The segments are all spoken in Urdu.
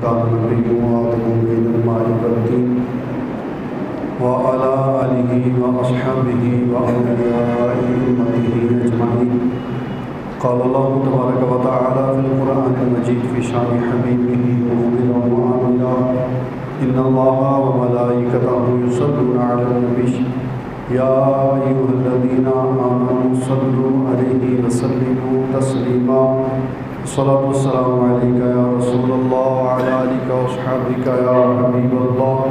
نبی وآدم من الماء والطين وعلى آله وأصحابه وأولياء أمته أجمعين. قال الله تبارك وتعالى في القرآن المجيد في شأن حبيبه مخبرا وعاملا إن الله وملائكته يصلون على النبي يا أيها الذين آمنوا صلوا عليه وسلموا تسليما. الصلاة والسلام عليك يا رسول الله وعلى آلك وأصحابك يا حبيب الله.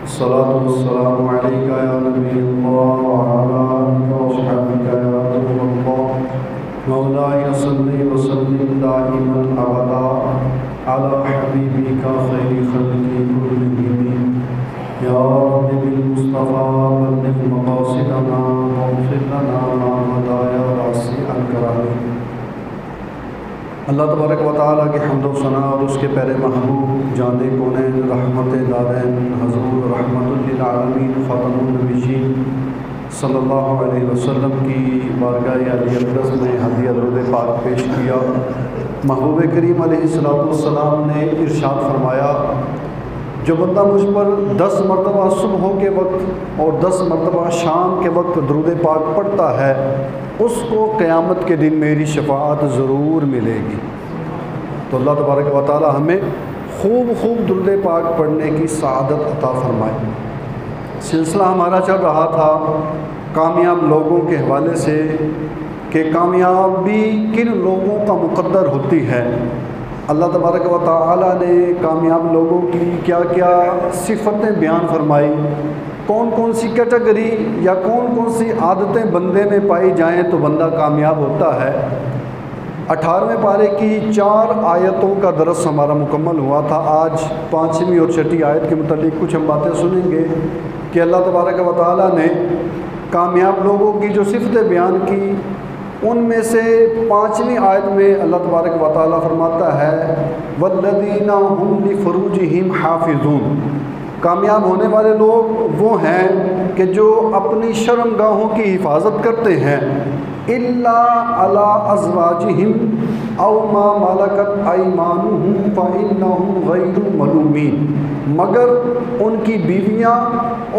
الصلاة والسلام عليك يا نبي الله وعلى آلك وأصحابك يا رسول الله. مولاي صل وسلم دائما أبدا على حبيبك خير خلق كلهم. يا رب بالمصطفى بلغ مقاصدنا واغفر لنا ما مضى يا واسع الكرم. اللہ تبارک و تعالیٰ کی حمد و ثنا اور اس کے پیارے محبوب جان کونین رحمت دارین حضور رحمت للعالمین خاتم النبیین صلی اللہ علیہ وسلم کی بارگاہ علی اقدس میں ہدیہ درود پاک پیش کیا. محبوب کریم علیہ السلام نے ارشاد فرمایا، جو بندہ مجھ پر 10 مرتبہ صبح کے وقت اور 10 مرتبہ شام کے وقت درود پاک پڑھتا ہے اس کو قیامت کے دن میری شفاعت ضرور ملے گی. تو اللہ تبارک و تعالی ہمیں خوب درود پاک پڑھنے کی سعادت عطا فرمائے. سلسلہ ہمارا چل رہا تھا کامیاب لوگوں کے حوالے سے کہ کامیابی کن لوگوں کا مقدر ہوتی ہے. اللہ تبارک و تعالی نے کامیاب لوگوں کی کیا کیا صفتیں بیان فرمائی، کون کون سی کیٹیگری یا کون سی عادتیں بندے میں پائی جائیں تو بندہ کامیاب ہوتا ہے. 18ویں پارے کی 4 آیتوں کا درس ہمارا مکمل ہوا تھا. آج 5ویں اور 6ٹھی آیت کے متعلق کچھ ہم باتیں سنیں گے کہ اللہ تبارک و تعالیٰ نے کامیاب لوگوں کی جو صفتیں بیان کی ان میں سے 5ویں آیت میں اللہ تبارک و تعالیٰ فرماتا ہے وَالَّذِينَ هُمْ لِفُرُوجِهِمْ حَافِظُونَ. کامیاب ہونے والے لوگ وہ ہیں کہ جو اپنی شرمگاہوں کی حفاظت کرتے ہیں اِلَّا عَلَىٰ أَزْوَاجِهِمْ أَوْ مَا مَلَكَتْ أَيْمَانُهُمْ فَإِنَّهُمْ غَيْرُ مَلُومِينَ. مگر ان کی بیویاں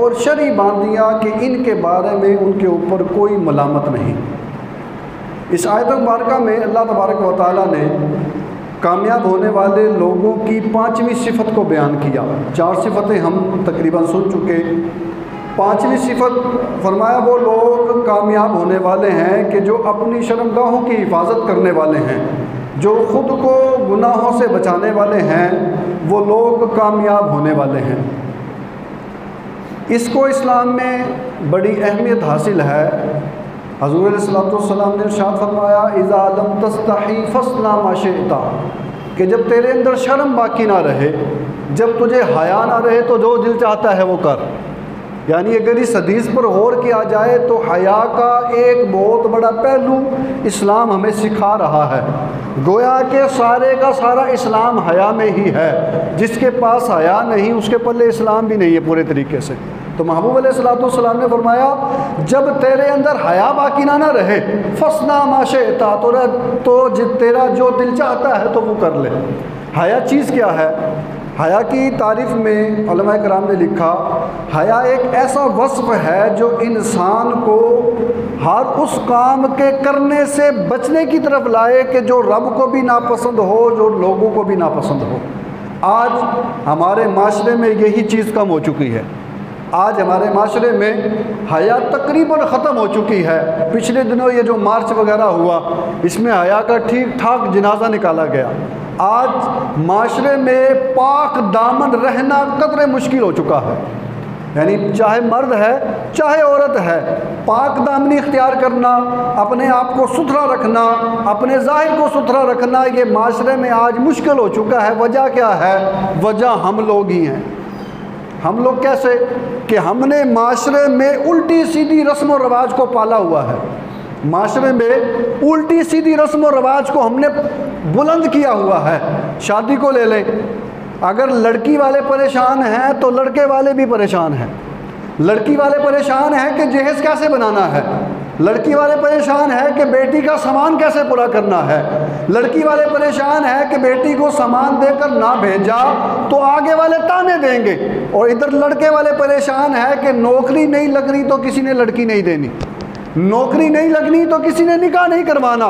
اور شرعی باندیاں کہ ان کے بارے میں ان کے اوپر کوئی ملامت نہیں. اس آیت مبارکہ میں اللہ تبارک و تعالیٰ نے کامیاب ہونے والے لوگوں کی 5ویں صفت کو بیان کیا. 4 صفتیں ہم تقریباً سن چکے. 5ویں صفت فرمایا وہ لوگ کامیاب ہونے والے ہیں کہ جو اپنی شرمگاہوں کی حفاظت کرنے والے ہیں، جو خود کو گناہوں سے بچانے والے ہیں، وہ لوگ کامیاب ہونے والے ہیں. اس کو اسلام میں بڑی اہمیت حاصل ہے. حضور علیہ السلام نے ارشاد فرمایا اذا لم تستحی فاصنع ما شئت، کہ جب تیرے اندر شرم باقی نہ رہے، جب تجھے حیا نہ رہے تو جو دل چاہتا ہے وہ کر. یعنی اگر اس حدیث پر غور کیا جائے تو حیا کا ایک بہت بڑا پہلو اسلام ہمیں سکھا رہا ہے. گویا کہ سارے کا سارا اسلام حیا میں ہی ہے. جس کے پاس حیا نہیں اس کے پلے اسلام بھی نہیں ہے پورے طریقے سے. تو محبوب علیہ السلام نے فرمایا جب تیرے اندر حیا باقی نہ رہے فاصنع ما شئت، تو تیرا جو دل چاہتا ہے تو وہ کر لے. حیا چیز کیا ہے؟ حیا کی تعریف میں علماء کرام نے لکھا حیا ایک ایسا وصف ہے جو انسان کو ہر اس کام کے کرنے سے بچنے کی طرف لائے کہ جو رب کو بھی ناپسند ہو، جو لوگوں کو بھی ناپسند ہو. آج ہمارے معاشرے میں یہی چیز کم ہو چکی ہے. آج ہمارے معاشرے میں حیا تقریباً ختم ہو چکی ہے. پچھلے دنوں یہ جو مارچ وغیرہ ہوا اس میں حیا کا ٹھیک ٹھاک جنازہ نکالا گیا. آج معاشرے میں پاک دامن رہنا قدرے مشکل ہو چکا ہے. یعنی چاہے مرد ہے چاہے عورت ہے، پاک دامنی اختیار کرنا، اپنے آپ کو ستھرا رکھنا، اپنے ظاہر کو ستھرا رکھنا یہ معاشرے میں آج مشکل ہو چکا ہے. وجہ کیا ہے؟ وجہ ہم لوگ ہی ہیں. ہم لوگ کیسے کہ ہم نے معاشرے میں الٹی سیدھی رسم و رواج کو پالا ہوا ہے. معاشرے میں الٹی سیدھی رسم و رواج کو ہم نے بلند کیا ہوا ہے. شادی کو لے لیں، اگر لڑکی والے پریشان ہیں تو لڑکے والے بھی پریشان ہیں. لڑکی والے پریشان ہیں کہ جہیز کیسے بنانا ہے، لڑکی والے پریشان ہے کہ بیٹی کا سامان کیسے پورا کرنا ہے، لڑکی والے پریشان ہے کہ بیٹی کو سامان دے کر نہ بھیجا تو آگے والے تانے دیں گے، اور ادھر لڑکے والے پریشان ہے کہ نوکری نہیں لگ رہی تو کسی نے لڑکی نہیں دینی، نوکری نہیں لگنی تو کسی نے نکاح نہیں کروانا،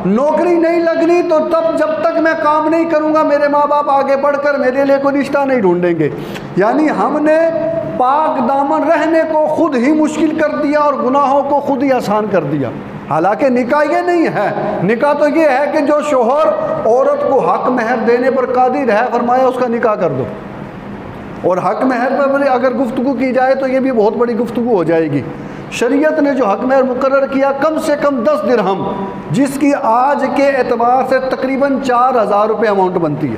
نوکری نہیں لگنی تو تب جب تک میں کام نہیں کروں گا میرے ماں باپ آگے بڑھ کر میرے لیے کوئی رشتہ نہیں ڈھونڈیں گے۔ یعنی ہم نے پاک دامن رہنے کو خود ہی مشکل کر دیا اور گناہوں کو خود ہی آسان کر دیا۔ حالانکہ نکاح یہ نہیں ہے، نکاح تو یہ ہے کہ جو شوہر عورت کو حق مہر دینے پر قادر ہے فرمایا اس کا نکاح کر دو، اور حق مہر پر اگر گفتگو کی جائے تو یہ بھی بہت بڑی گفتگو ہو جائے گی۔ شریعت نے جو حق مہر مقرر کیا کم سے کم 10 درہم، جس کی آج کے اعتبار سے تقریباً 4000 روپے اماؤنٹ بنتی ہے،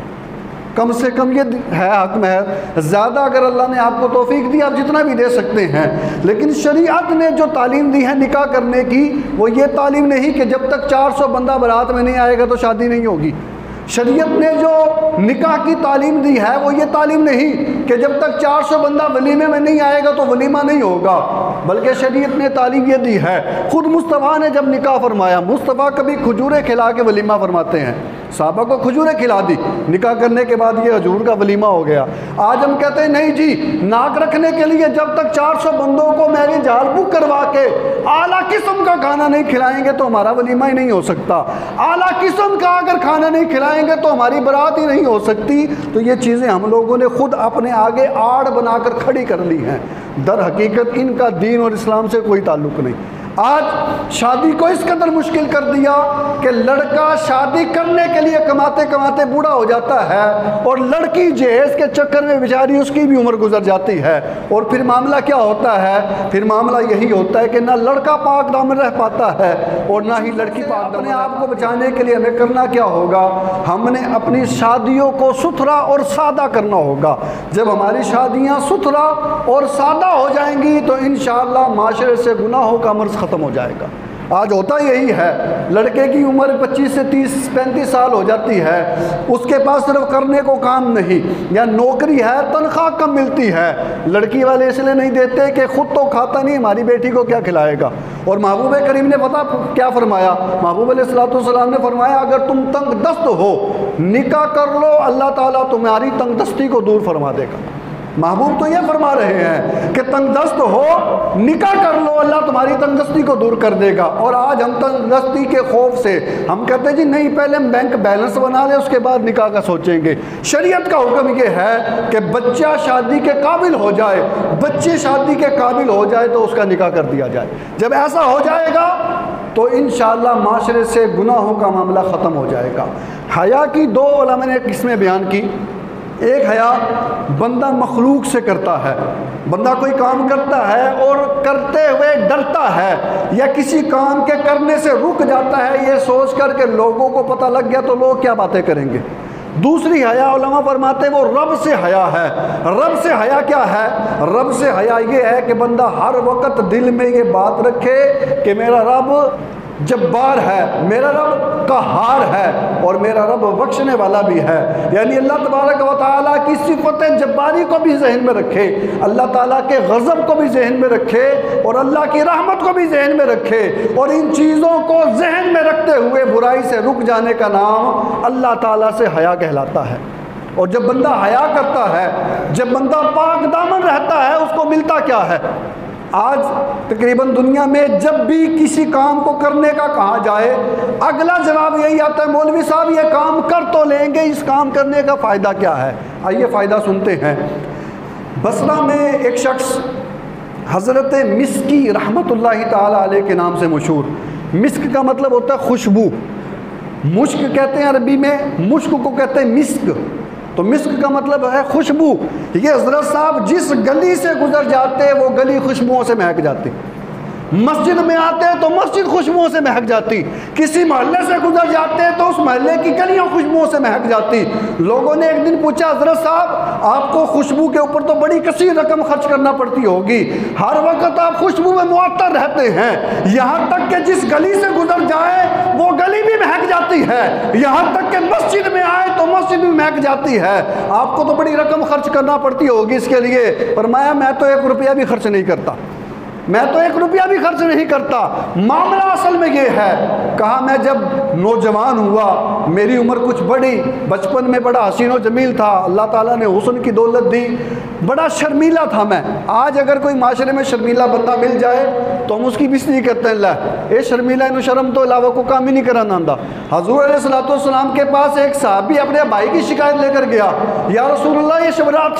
کم سے کم یہ ہے حق مہر۔ زیادہ اگر اللہ نے آپ کو توفیق دی آپ جتنا بھی دے سکتے ہیں، لیکن شریعت نے جو تعلیم دی ہے نکاح کرنے کی وہ یہ تعلیم نہیں کہ جب تک 400 بندہ برات میں نہیں آئے گا تو شادی نہیں ہوگی۔ شریعت نے جو نکاح کی تعلیم دی ہے وہ یہ تعلیم نہیں کہ جب تک 400 بندہ ولیمے میں نہیں آئے گا تو ولیمہ نہیں ہوگا، بلکہ شریعت نے تعلیم یہ دی ہے۔ خود مصطفیٰ نے جب نکاح فرمایا، مصطفیٰ کبھی کھجوریں کھلا کے ولیمہ فرماتے ہیں، صحابہ کو کھجوریں کھلا دی، نکاح کرنے کے بعد یہ حضور کا ولیمہ ہو گیا۔ آج ہم کہتے ہیں نہیں جی، ناک رکھنے کے لیے جب تک 400 بندوں کو میرج ہال بک کروا کے اعلیٰ قسم کا کھانا نہیں کھلائیں گے تو ہمارا ولیمہ ہی نہیں ہو سکتا، اعلیٰ قسم کا اگر کھانا نہیں کھلائیں گے تو ہماری برات ہی نہیں ہو سکتی۔ تو یہ چیزیں ہم لوگوں نے خود اپنے آگے آڑ بنا کر کھڑی کر لی ہیں، در حقیقت ان کا دین اور اسلام سے کوئی تعلق نہیں۔ آج شادی کو اس قدر مشکل کر دیا کہ لڑکا شادی کرنے کے لیے کماتے کماتے بوڑھا ہو جاتا ہے، اور لڑکی جہیز کے چکر میں بیچاری اس کی بھی عمر گزر جاتی ہے، اور پھر معاملہ کیا ہوتا ہے؟ پھر معاملہ یہی ہوتا ہے کہ نہ لڑکا پاک دامن رہ پاتا ہے اور نہ ہی لڑکی پاک دامن۔ اپنے آپ کو بچانے کے لیے ہمیں کرنا کیا ہوگا؟ ہم نے اپنی شادیوں کو ستھرا اور سادہ کرنا ہوگا۔ جب ہماری شادیاں ستھرا اور سادہ ہو جائیں گی تو انشاءاللہ معاشرے سے گناہوں کا مرض ختم ہو جائے گا۔ آج ہوتا یہی ہے، لڑکے کی عمر 25 سے 30-35 سال ہو جاتی ہے، اس کے پاس صرف کرنے کو کام نہیں، یا نوکری ہے تنخواہ کم ملتی ہے، لڑکی والے اس لیے نہیں دیتے کہ خود تو کھاتا نہیں، ہماری بیٹی کو کیا کھلائے گا۔ اور محبوب کریم نے پتہ کیا فرمایا؟ محبوب علیہ السلام نے فرمایا اگر تم تنگ دست ہو نکاح کر لو، اللہ تعالیٰ تمہاری تنگ دستی کو دور فرما دے گا۔ محبوب تو یہ فرما رہے ہیں کہ تنگ دست ہو نکاح کر لو، اللہ تمہاری تنگ دستی کو دور کر دے گا۔ اور آج ہم تنگ دستی کے خوف سے ہم کہتے ہیں جی نہیں، پہلے ہم بینک بیلنس بنا لیں اس کے بعد نکاح کا سوچیں گے۔ شریعت کا حکم یہ ہے کہ بچہ شادی کے قابل ہو جائے، بچے شادی کے قابل ہو جائے تو اس کا نکاح کر دیا جائے۔ جب ایسا ہو جائے گا تو انشاءاللہ معاشرے سے گناہوں کا معاملہ ختم ہو جائے گا۔ حیا کی 2 علماء نے قسمیں بیان کی۔ ایک حیا بندہ مخلوق سے کرتا ہے، بندہ کوئی کام کرتا ہے اور کرتے ہوئے ڈرتا ہے یا کسی کام کے کرنے سے رک جاتا ہے یہ سوچ کر کہ لوگوں کو پتہ لگ گیا تو لوگ کیا باتیں کریں گے۔ دوسری حیا علماء فرماتے وہ رب سے حیا ہے۔ رب سے حیا کیا ہے؟ رب سے حیا یہ ہے کہ بندہ ہر وقت دل میں یہ بات رکھے کہ میرا رب جبار ہے، میرا رب قہار ہے، اور میرا رب بخشنے والا بھی ہے۔ یعنی اللہ تبارک و تعالیٰ کی صفت جباری کو بھی ذہن میں رکھے، اللہ تعالیٰ کے غضب کو بھی ذہن میں رکھے، اور اللہ کی رحمت کو بھی ذہن میں رکھے، اور ان چیزوں کو ذہن میں رکھتے ہوئے برائی سے رک جانے کا نام اللہ تعالیٰ سے حیا کہلاتا ہے۔ اور جب بندہ حیا کرتا ہے، جب بندہ پاک دامن رہتا ہے، اس کو ملتا کیا ہے؟ آج تقریباً دنیا میں جب بھی کسی کام کو کرنے کا کہا جائے اگلا جواب یہی آتا ہے مولوی صاحب یہ کام کر تو لیں گے، اس کام کرنے کا فائدہ کیا ہے؟ آئیے فائدہ سنتے ہیں۔ بصرہ میں ایک شخص حضرت مسکی رحمت اللہ تعالی علیہ کے نام سے مشہور، مسک کا مطلب ہوتا ہے خوشبو، مشک کہتے ہیں عربی میں، مشک کو کہتے ہیں مسک، تو مسک کا مطلب ہے خوشبو۔ یہ حضرت صاحب جس گلی سے گزر جاتے وہ گلی خوشبوؤں سے مہک جاتی، مسجد میں آتے تو مسجد خوشبوؤں سے مہک جاتی، کسی محلے سے گزر جاتے تو اس محلے کی گلیاں خوشبوؤں سے مہک جاتی۔ لوگوں نے ایک دن پوچھا حضرت صاحب آپ کو خوشبو کے اوپر تو بڑی کثیر رقم خرچ کرنا پڑتی ہوگی، ہر وقت آپ خوشبو میں معطر رہتے ہیں، یہاں تک کہ جس گلی سے گزر جائے وہ گلی بھی مہک جاتی ہے، یہاں تک کہ مسجد میں آئے تو مسجد بھی مہک جاتی ہے، آپ کو تو بڑی رقم خرچ کرنا پڑتی ہوگی اس کے لیے۔ فرمایا میں تو 1 روپیہ بھی خرچ نہیں کرتا، میں تو 1 روپیہ بھی خرچ نہیں کرتا۔ معاملہ اصل میں یہ ہے، کہا میں جب نوجوان ہوا، میری عمر کچھ بڑھی، بچپن میں بڑا حسین و جمیل تھا، اللہ تعالیٰ نے حسن کی دولت دی، بڑا شرمیلا تھا میں۔ آج اگر کوئی معاشرے میں شرمیلا بندہ مل جائے تو ہم اس کی بستی کرتے ہیں، اللہ اے شرمیلا انو شرم تو علاوہ کو کام ہی نہیں کرانا آندا۔ حضور علیہ السلام کے پاس ایک صحابی اپنے بھائی کی شکایت لے کر گیا، یا رسول اللہ یہ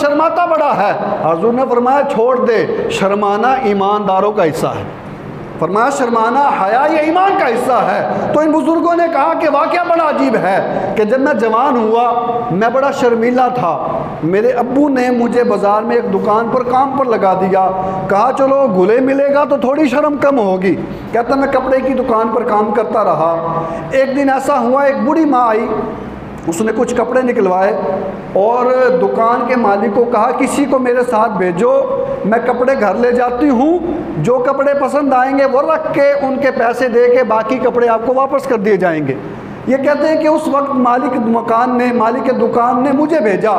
شرماتا بڑا ہے۔ حضور نے فرمایا چھوڑ دے، شرمانا ایمانداروں کا حصہ ہے۔ فرمایا شرمانا حیا یہ ایمان کا حصہ ہے۔ تو ان بزرگوں نے کہا کہ واقعہ بڑا عجیب ہے کہ جب میں جوان ہوا میں بڑا شرمیلا تھا، میرے ابو نے مجھے بازار میں ایک دکان پر کام پر لگا دیا، کہا چلو گلے ملے گا تو تھوڑی شرم کم ہوگی۔ کہتا میں کپڑے کی دکان پر کام کرتا رہا۔ ایک دن ایسا ہوا ایک بوڑھی ماں آئی، اس نے کچھ کپڑے نکلوائے اور دکان کے مالک کو کہا کسی کو میرے ساتھ بھیجو، میں کپڑے گھر لے جاتی ہوں، جو کپڑے پسند آئیں گے وہ رکھ کے ان کے پیسے دے کے باقی کپڑے آپ کو واپس کر دیے جائیں گے۔ یہ کہتے ہیں کہ اس وقت مالک دکان نے مجھے بھیجا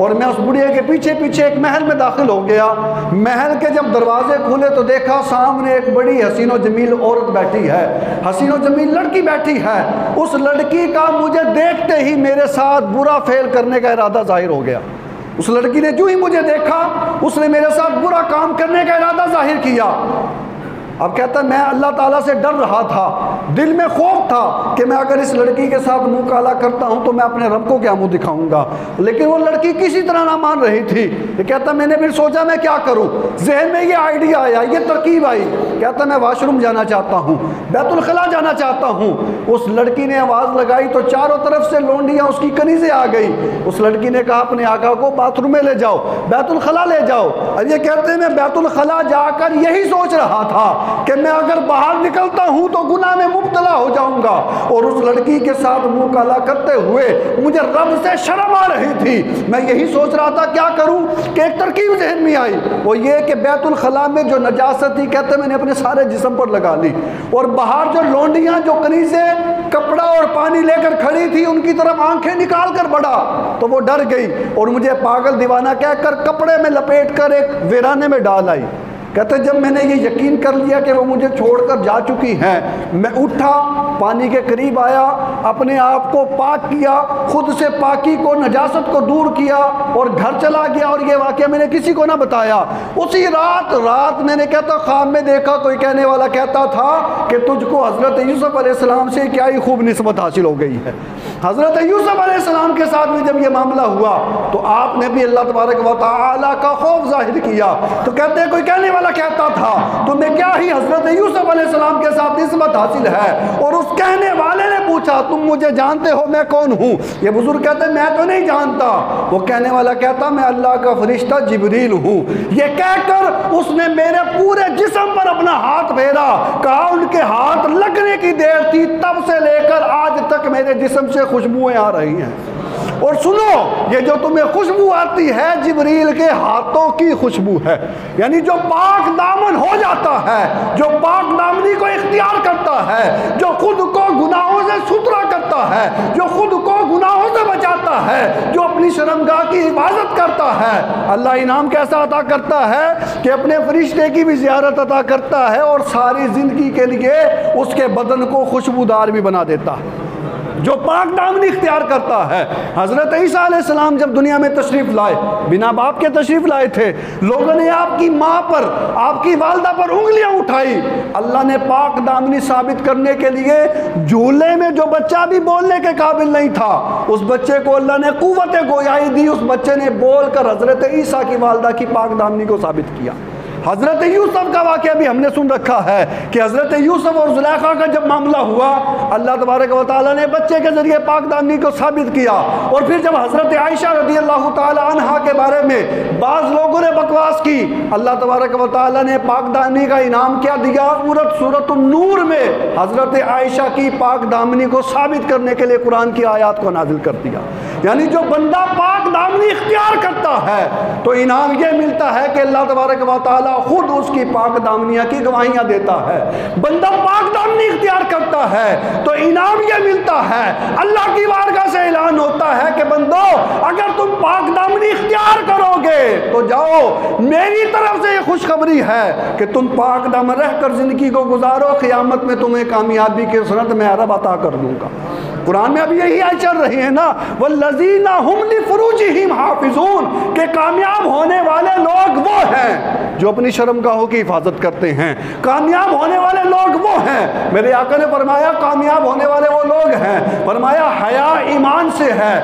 اور میں اس بڑھیا کے پیچھے پیچھے ایک محل میں داخل ہو گیا۔ محل کے جب دروازے کھولے تو دیکھا سامنے ایک بڑی حسین و جمیل عورت بیٹھی ہے، حسین و جمیل لڑکی بیٹھی ہے۔ اس لڑکی کا مجھے دیکھتے ہی میرے ساتھ برا فعل کرنے کا ارادہ ظاہر ہو گیا۔ اس لڑکی نے جو ہی مجھے دیکھا اس نے میرے ساتھ برا کام کرنے کا ارادہ ظاہر کیا۔ اب کہتا ہے میں اللہ تعالیٰ سے ڈر رہا تھا، دل میں خوف تھا کہ میں اگر اس لڑکی کے ساتھ منہ کالا کرتا ہوں تو میں اپنے رب کو کیا منہ دکھاؤں گا، لیکن وہ لڑکی کسی طرح نہ مان رہی تھی۔ یہ کہتا میں نے پھر سوچا میں کیا کروں، ذہن میں یہ آئیڈیا آیا، یہ ترکیب آئی۔ کہتا میں واش روم جانا چاہتا ہوں، بیت الخلا جانا چاہتا ہوں۔ اس لڑکی نے آواز لگائی تو چاروں طرف سے لونڈیاں اس کی کنیزیں آ گئی۔ اس لڑکی نے کہا اپنے آقا کو باتھ روم میں لے جاؤ، بیت الخلا لے جاؤ۔ اب یہ کہتے ہیں میں بیت الخلا جا کر یہی سوچ رہا تھا کہ میں اگر باہر نکلتا ہوں تو گناہ میں مبتلا ہو جاؤں گا، اور اس لڑکی کے ساتھ منہ کالا کرتے ہوئے مجھے رب سے شرم آ رہی تھی۔ میں یہی سوچ رہا تھا کیا کروں کہ ایک ترکیب ذہن میں آئی، وہ یہ کہ بیت الخلا میں جو نجاست تھی کہتے میں نے اپنے سارے جسم پر لگا لی، اور باہر جو لونڈیاں جو کنیزیں کپڑا اور پانی لے کر کھڑی تھی ان کی طرف آنکھیں نکال کر بڑھا تو وہ ڈر گئی اور مجھے پاگل دیوانہ کہہ کر کپڑے میں لپیٹ کر ایک ویرانے میں ڈال آئی۔ کہتے جب میں نے یہ یقین کر لیا کہ وہ مجھے چھوڑ کر جا چکی ہیں، میں اٹھا، پانی کے قریب آیا، اپنے آپ کو پاک کیا، خود سے پاکی کو نجاست کو دور کیا اور گھر چلا گیا، اور یہ واقعہ میں نے کسی کو نہ بتایا۔ اسی رات میں نے کہتا خواب میں دیکھا کوئی کہنے والا کہتا تھا کہ تجھ کو حضرت یوسف علیہ السلام سے کیا ہی خوب نسبت حاصل ہو گئی ہے۔ حضرت یوسف علیہ السلام کے ساتھ بھی جب یہ معاملہ ہوا تو آپ نے بھی اللہ تبارک و تعالیٰ کا خوف ظاہر کیا۔ تو کہتے ہیں کوئی کہنے والا کہتا تھا تمہیں کیا ہی حضرت یوسف علیہ السلام کے ساتھ نسبت حاصل ہے، اور اس کہنے والے نے پوچھا تم مجھے جانتے ہو میں کون ہوں؟ یہ بزرگ کہتے ہیں میں تو نہیں جانتا۔ وہ کہنے والا کہتا میں اللہ کا فرشتہ جبریل ہوں۔ یہ کہہ کر اس نے میرے پورے جسم پر اپنا ہاتھ پھیرا، کہا ان کے ہاتھ لگنے کی دیر تھی، تب سے لے کر آج تک میرے جسم سے خوشبوئیں آ رہی ہیں۔ اور سنو یہ جو تمہیں خوشبو آتی ہے جبریل کے ہاتھوں کی خوشبو ہے، یعنی جو پاک دامن ہو جاتا ہے، جو پاک دامنی کو اختیار کرتا ہے، جو خود کو گناہوں سے ستھرا کرتا ہے، جو خود کو گناہوں سے بچاتا ہے، جو اپنی شرمگاہ کی حفاظت کرتا ہے، اللہ انعام کیسا عطا کرتا ہے کہ اپنے فرشتے کی بھی زیارت عطا کرتا ہے اور ساری زندگی کے لیے اس کے بدن کو خوشبودار بھی بنا دیتا ہے، جو پاک دامنی اختیار کرتا ہے۔ حضرت عیسیٰ علیہ السلام جب دنیا میں تشریف لائے، بنا باپ کے تشریف لائے تھے، لوگوں نے آپ کی ماں پر، آپ کی والدہ پر انگلیاں اٹھائی۔ اللہ نے پاک دامنی ثابت کرنے کے لیے جھولے میں جو بچہ بھی بولنے کے قابل نہیں تھا اس بچے کو اللہ نے قوت گویائی دی، اس بچے نے بول کر حضرت عیسیٰ کی والدہ کی پاک دامنی کو ثابت کیا۔ حضرت یوسف کا واقعہ بھی ہم نے سن رکھا ہے کہ حضرت یوسف اور زلیخا کا جب معاملہ ہوا اللہ تبارک و تعالیٰ نے بچے کے ذریعے پاک دامنی کو ثابت کیا، اور پھر جب حضرت عائشہ رضی اللہ تعالی عنہا کے بارے میں بعض لوگوں نے بکواس کی، اللہ تبارک و تعالیٰ نے پاک دامنی کا انعام کیا دیا، سورۃ النور میں حضرت عائشہ کی پاک دامنی کو ثابت کرنے کے لیے قرآن کی آیات کو نازل کر دیا۔ یعنی جو بندہ پاک دامنی اختیار کرتا ہے تو انعام یہ ملتا ہے کہ اللہ تبارک و تعالیٰ خود اس کی پاک دامنیاں کی گواہیاں دیتا ہے۔ بندہ پاک دامنی اختیار کرتا ہے تو انعام یہ ملتا ہے، اللہ کی بارگاہ سے اعلان ہوتا ہے کہ بندو اگر تم پاک دامنی اختیار کرو گے گے تو جاؤ، میری طرف سے یہ خوشخبری ہے کہ تم پاک دامن رہ کر زندگی کو گزارو، قیامت میں تمہیں کامیابی کی سند میں عرب عطا کر دوں گا۔ قرآن میں اب یہی آیت چل رہی ہے نا، والذین هم لفروجہم حافظون، کہ کامیاب ہونے والے لوگ وہ ہیں جو اپنی شرمگاہوں کی حفاظت کرتے ہیں۔ کامیاب ہونے والے لوگ وہ ہیں، میرے آقا نے فرمایا کامیاب ہونے والے وہ لوگ ہیں، فرمایا حیا ایمان سے ہے،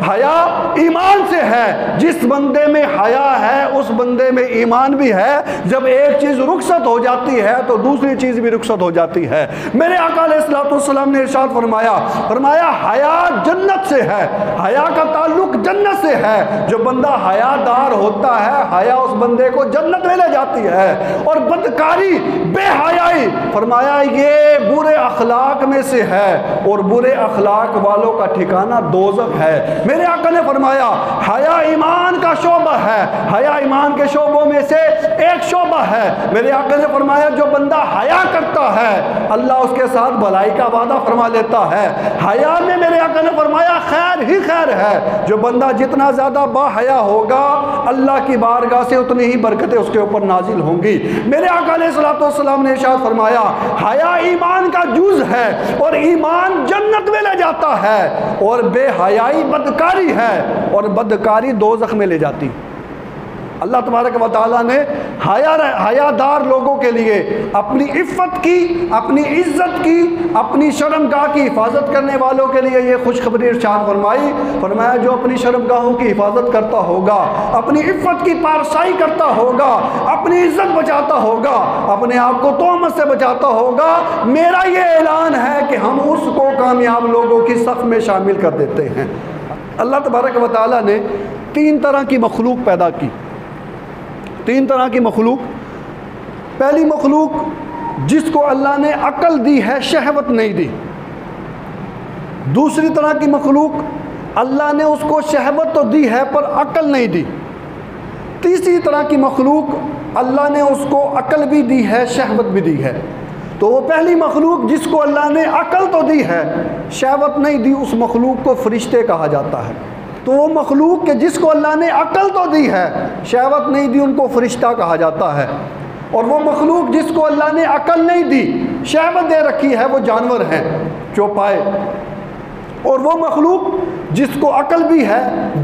حیا ایمان سے ہے، جس بندے میں حیا ہے اس بندے میں ایمان بھی ہے۔ جب ایک چیز رخصت ہو جاتی ہے تو دوسری چیز بھی رخصت ہو جاتی ہے۔ میرے آقا علیہ السلام نے ارشاد فرمایا حیا جنت سے ہے، حیا کا تعلق جنت سے ہے۔ جو بندہ حیا دار ہوتا ہے، حیا اس بندے کو جنت میں لے جاتی ہے۔ اور بدکاری، بے حیائی، فرمایا یہ برے اخلاق میں سے ہے، اور برے اخلاق والوں کا ٹھکانہ دوزخ ہے۔ میرے آقا نے فرمایا حیا ایمان کا شعبہ ہے، حیا ایمان کے شعبوں میں سے ایک شعبہ ہے۔ میرے آقا نے فرمایا جو بندہ حیا کرتا ہے اللہ اس کے ساتھ بھلائی کا وعدہ فرما لیتا ہے۔ حیا میں میرے آقا نے فرمایا خیر ہی خیر ہے۔ جو بندہ جتنا زیادہ با حیا ہوگا اللہ کی بارگاہ سے اتنی ہی برکتیں اس کے اوپر نازل ہوں گی۔ میرے آقا علیہ السلام نے ارشاد فرمایا حیا ایمان کا جز ہے، اور ایمان جنت میں لے جاتا ہے، اور بے حیائی بدکاری ہے، اور بدکاری دوزخ میں لے جاتی۔ اللہ تبارک و تعالیٰ نے حیا دار لوگوں کے لیے اپنی عفت کی، اپنی عزت کی، اپنی شرمگاہ کی حفاظت کرنے والوں کے لیے یہ خوشخبری ارشاد فرمایا جو اپنی شرمگاہوں کی حفاظت کرتا ہوگا، اپنی عفت کی پارسائی کرتا ہوگا، اپنی عزت بچاتا ہوگا، اپنے آپ کو تہمت سے بچاتا ہوگا، میرا یہ اعلان ہے کہ ہم اس کو کامیاب لوگوں کی صف میں شامل کر دیتے ہیں۔ اللہ تبارک و تعالیٰ نے 3 طرح کی مخلوق پیدا کی، 3 طرح کی مخلوق۔ پہلی مخلوق جس کو اللہ نے عقل دی ہے، شہوت نہیں دی۔ دوسری طرح کی مخلوق اللہ نے اس کو شہوت تو دی ہے پر عقل نہیں دی۔ تیسری طرح کی مخلوق اللہ نے اس کو عقل بھی دی ہے، شہوت بھی دی ہے۔ تو وہ پہلی مخلوق جس کو اللہ نے عقل تو دی ہے، شہوت نہیں دی، اس مخلوق کو فرشتے کہا جاتا ہے۔ تو وہ مخلوق کہ جس کو اللہ نے عقل تو دی ہے، شہوت نہیں دی، ان کو فرشتہ کہا جاتا ہے۔ اور وہ مخلوق جس کو اللہ نے عقل نہیں دی، شہوت دے رکھی ہے، وہ جانور ہیں، چوپائے۔ اور وہ مخلوق جس کو عقل بھی ہے،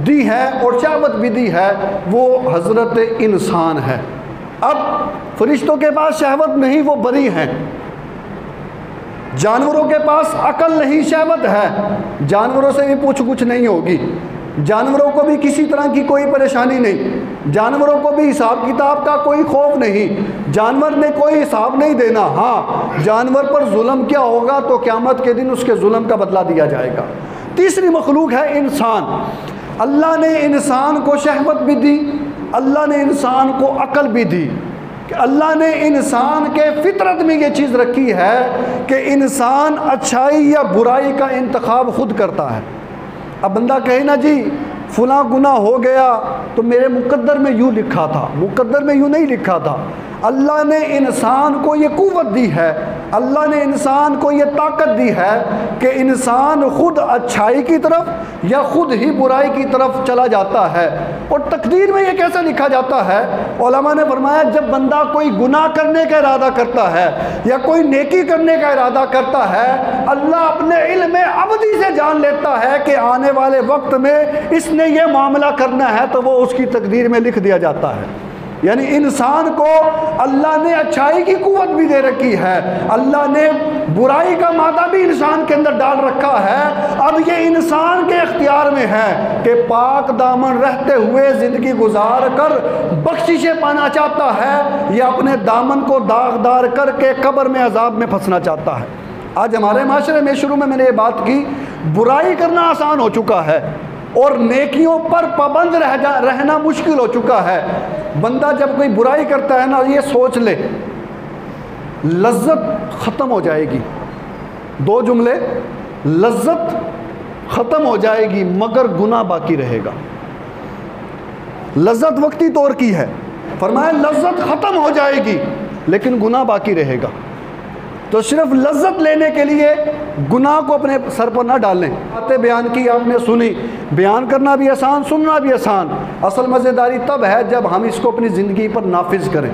دی ہے، اور شہوت بھی دی ہے، وہ حضرت انسان ہے۔ اب فرشتوں کے پاس شہوت نہیں، وہ بری ہیں۔ جانوروں کے پاس عقل نہیں، شہوت ہے، جانوروں سے بھی پوچھ گچھ نہیں ہوگی، جانوروں کو بھی کسی طرح کی کوئی پریشانی نہیں، جانوروں کو بھی حساب کتاب کا کوئی خوف نہیں، جانور نے کوئی حساب نہیں دینا۔ ہاں جانور پر ظلم کیا ہوگا تو قیامت کے دن اس کے ظلم کا بدلہ دیا جائے گا۔ تیسری مخلوق ہے انسان۔ اللہ نے انسان کو شہوت بھی دی، اللہ نے انسان کو عقل بھی دی، کہ اللہ نے انسان کے فطرت میں یہ چیز رکھی ہے کہ انسان اچھائی یا برائی کا انتخاب خود کرتا ہے۔ اب بندہ کہے نا جی فلاں گناہ ہو گیا تو میرے مقدر میں یوں لکھا تھا، مقدر میں یوں نہیں لکھا تھا۔ اللہ نے انسان کو یہ قوت دی ہے، اللہ نے انسان کو یہ طاقت دی ہے کہ انسان خود اچھائی کی طرف یا خود ہی برائی کی طرف چلا جاتا ہے۔ اور تقدیر میں یہ کیسے لکھا جاتا ہے؟ علماء نے فرمایا جب بندہ کوئی گناہ کرنے کا ارادہ کرتا ہے یا کوئی نیکی کرنے کا ارادہ کرتا ہے، اللہ اپنے علم ابدی سے جان لیتا ہے کہ آنے والے وقت میں اس نے یہ معاملہ کرنا ہے، تو وہ اس کی تقدیر میں لکھ دیا جاتا ہے۔ یعنی انسان کو اللہ نے اچھائی کی قوت بھی دے رکھی ہے، اللہ نے برائی کا مادہ بھی انسان کے اندر ڈال رکھا ہے۔ اب یہ انسان کے اختیار میں ہے کہ پاک دامن رہتے ہوئے زندگی گزار کر بخششیں پانا چاہتا ہے یا اپنے دامن کو داغدار کر کے قبر میں عذاب میں پھنسنا چاہتا ہے۔ آج ہمارے معاشرے میں، شروع میں نے یہ بات کی، برائی کرنا آسان ہو چکا ہے اور نیکیوں پر پابند رہنا مشکل ہو چکا ہے۔ بندہ جب کوئی برائی کرتا ہے نا، یہ سوچ لے لذت ختم ہو جائے گی۔ 2 جملے، لذت ختم ہو جائے گی مگر گناہ باقی رہے گا۔ لذت وقتی طور کی ہے، فرمایا لذت ختم ہو جائے گی لیکن گناہ باقی رہے گا۔ تو صرف لذت لینے کے لیے گناہ کو اپنے سر پر نہ ڈالیں. باتیں بیان کی آپ نے سنی، بیان کرنا بھی آسان، سننا بھی آسان. اصل مزیداری تب ہے جب ہم اس کو اپنی زندگی پر نافذ کریں.